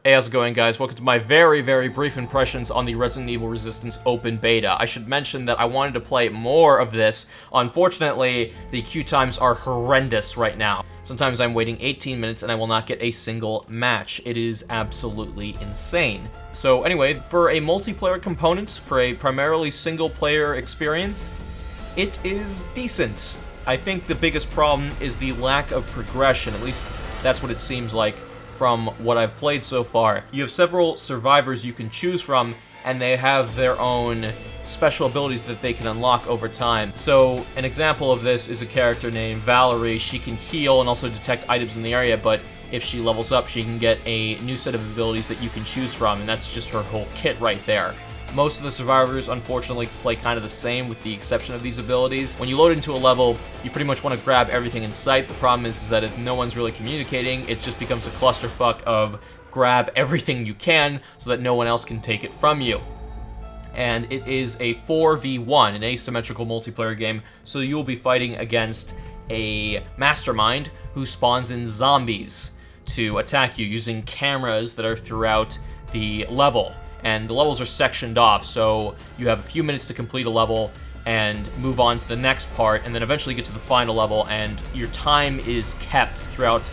Hey, how's it going, guys? Welcome to my very, very brief impressions on the Resident Evil Resistance Open Beta. I should mention that I wanted to play more of this. Unfortunately, the queue times are horrendous right now. Sometimes I'm waiting 18 minutes and I will not get a single match. It is absolutely insane. So anyway, for a multiplayer component, for a primarily single-player experience, it is decent. I think the biggest problem is the lack of progression. At least that's what it seems like from what I've played so far. You have several survivors you can choose from, and they have their own special abilities that they can unlock over time. So an example of this is a character named Valerie. She can heal and also detect items in the area, but if she levels up, she can get a new set of abilities that you can choose from, and that's just her whole kit right there. Most of the survivors, unfortunately, play kind of the same with the exception of these abilities. When you load into a level, you pretty much want to grab everything in sight. The problem is that if no one's really communicating, it just becomes a clusterfuck of grab everything you can so that no one else can take it from you. And it is a 4v1, an asymmetrical multiplayer game, so you'll be fighting against a mastermind who spawns in zombies to attack you using cameras that are throughout the level. And the levels are sectioned off, so you have a few minutes to complete a level and move on to the next part, and then eventually get to the final level, and your time is kept throughout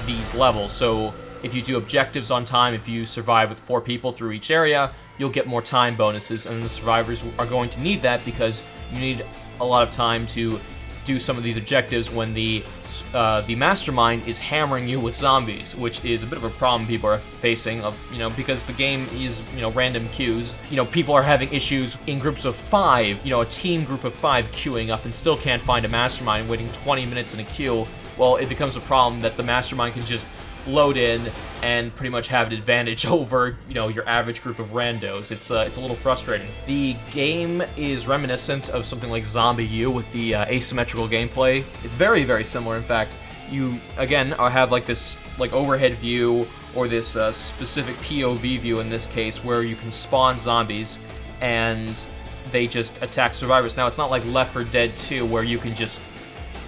these levels. So if you do objectives on time, if you survive with 4 people through each area, you'll get more time bonuses, and the survivors are going to need that because you need a lot of time to do some of these objectives when the mastermind is hammering you with zombies, which is a bit of a problem people are facing, because the game is, random queues. People are having issues in groups of 5, a team group of 5 queuing up and still can't find a mastermind, waiting 20 minutes in a queue. Well, it becomes a problem that the mastermind can just load in and pretty much have an advantage over, your average group of randos. It's a little frustrating. The game is reminiscent of something like Zombie U with the asymmetrical gameplay. It's very, very similar. In fact, you, again, have like this overhead view or this specific POV view in this case where you can spawn zombies and they just attack survivors. Now, it's not like Left 4 Dead 2 where you can just,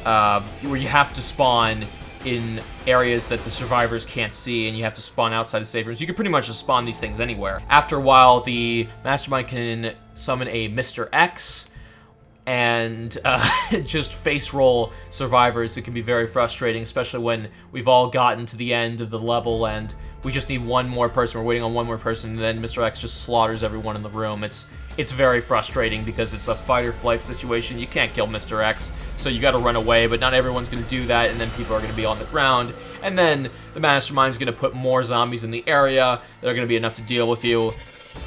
where you have to spawn in areas that the survivors can't see, and you have to spawn outside of safe rooms. You can pretty much just spawn these things anywhere. After a while, the mastermind can summon a Mr. X and just face roll survivors. It can be very frustrating, especially when we've all gotten to the end of the level and we just need one more person. We're waiting on one more person, and then Mr. X just slaughters everyone in the room. It's very frustrating because it's a fight or flight situation. You can't kill Mr. X, so you gotta run away, but not everyone's gonna do that, and then people are gonna be on the ground, and then the mastermind's gonna put more zombies in the area that are gonna be enough to deal with you.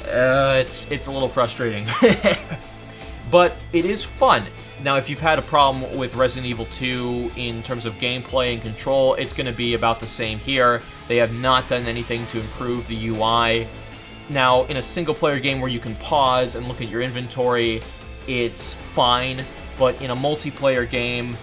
It's a little frustrating. But it is fun. Now, if you've had a problem with Resident Evil 2 in terms of gameplay and control, it's going to be about the same here. They have not done anything to improve the UI. Now, in a single-player game where you can pause and look at your inventory, it's fine. But in a multiplayer game,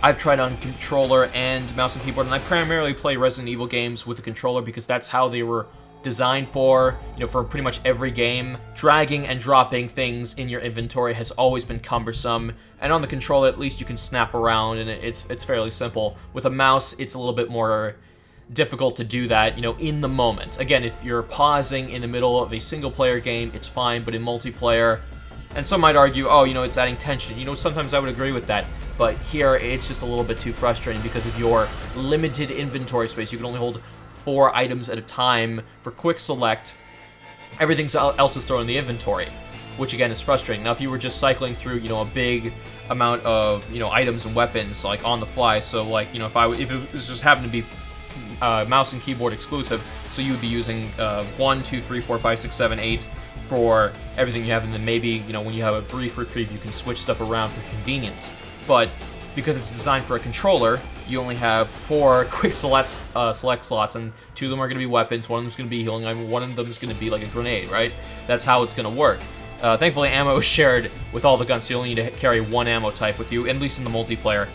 I've tried on controller and mouse and keyboard, and I primarily play Resident Evil games with the controller because that's how they were designed for, for pretty much every game. Dragging and dropping things in your inventory has always been cumbersome, and on the controller at least you can snap around and it's fairly simple. With a mouse, it's a little bit more difficult to do that, in the moment. Again, if you're pausing in the middle of a single-player game, it's fine, but in multiplayer, and some might argue, oh, it's adding tension. Sometimes I would agree with that, but here it's just a little bit too frustrating because of your limited inventory space. You can only hold 4 items at a time for quick select. Everything else is thrown in the inventory, which again is frustrating. Now, if you were just cycling through, a big amount of, items and weapons like on the fly, so like, if it was just happened to be mouse and keyboard exclusive, so you would be using 1, 2, 3, 4, 5, 6, 7, 8 for everything you have, and then maybe, when you have a brief reprieve, you can switch stuff around for convenience. But because it's designed for a controller, you only have 4 quick select slots, and 2 of them are going to be weapons, 1 of them is going to be healing, and 1 of them is going to be like a grenade, right? That's how it's going to work. Thankfully, ammo is shared with all the guns, so you only need to carry 1 ammo type with you, at least in the multiplayer.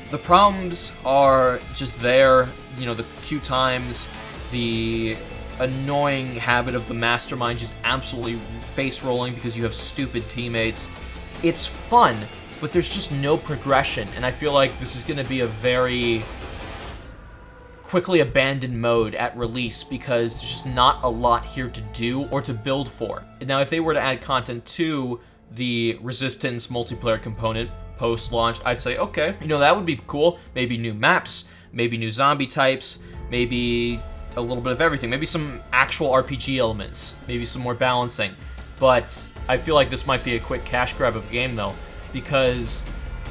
The problems are just there, the queue times, the annoying habit of the mastermind just absolutely face-rolling because you have stupid teammates. It's fun, but there's just no progression, and I feel like this is going to be a very quickly abandoned mode at release because there's just not a lot here to do or to build for. Now, if they were to add content to the Resistance multiplayer component post-launch, I'd say, okay, that would be cool. Maybe new maps, maybe new zombie types, maybe a little bit of everything, maybe some actual RPG elements, maybe some more balancing. But I feel like this might be a quick cash grab of a game, though, because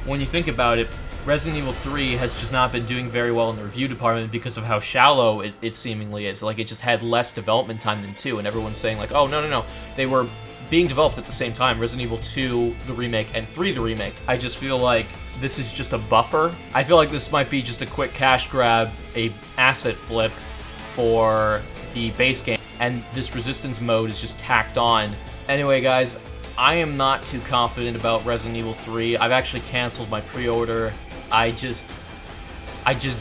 when you think about it, Resident Evil 3 has just not been doing very well in the review department because of how shallow it seemingly is. Like, it just had less development time than 2, and everyone's saying, like, oh, no. They were being developed at the same time, Resident Evil 2, the remake, and 3, the remake. I just feel like this is just a buffer. I feel like this might be just a quick cash grab, a asset flip for the base game, and this Resistance mode is just tacked on. Anyway, guys, I am not too confident about Resident Evil 3. I've actually canceled my pre-order. I just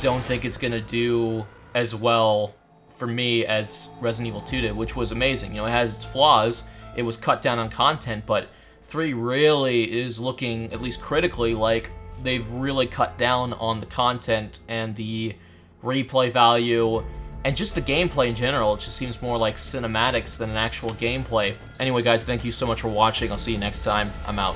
don't think it's gonna do as well for me as Resident Evil 2 did, which was amazing. It has its flaws. It was cut down on content, but 3 really is looking, at least critically, like they've really cut down on the content and the replay value and just the gameplay in general. It just seems more like cinematics than an actual gameplay. Anyway, guys, thank you so much for watching. I'll see you next time. I'm out.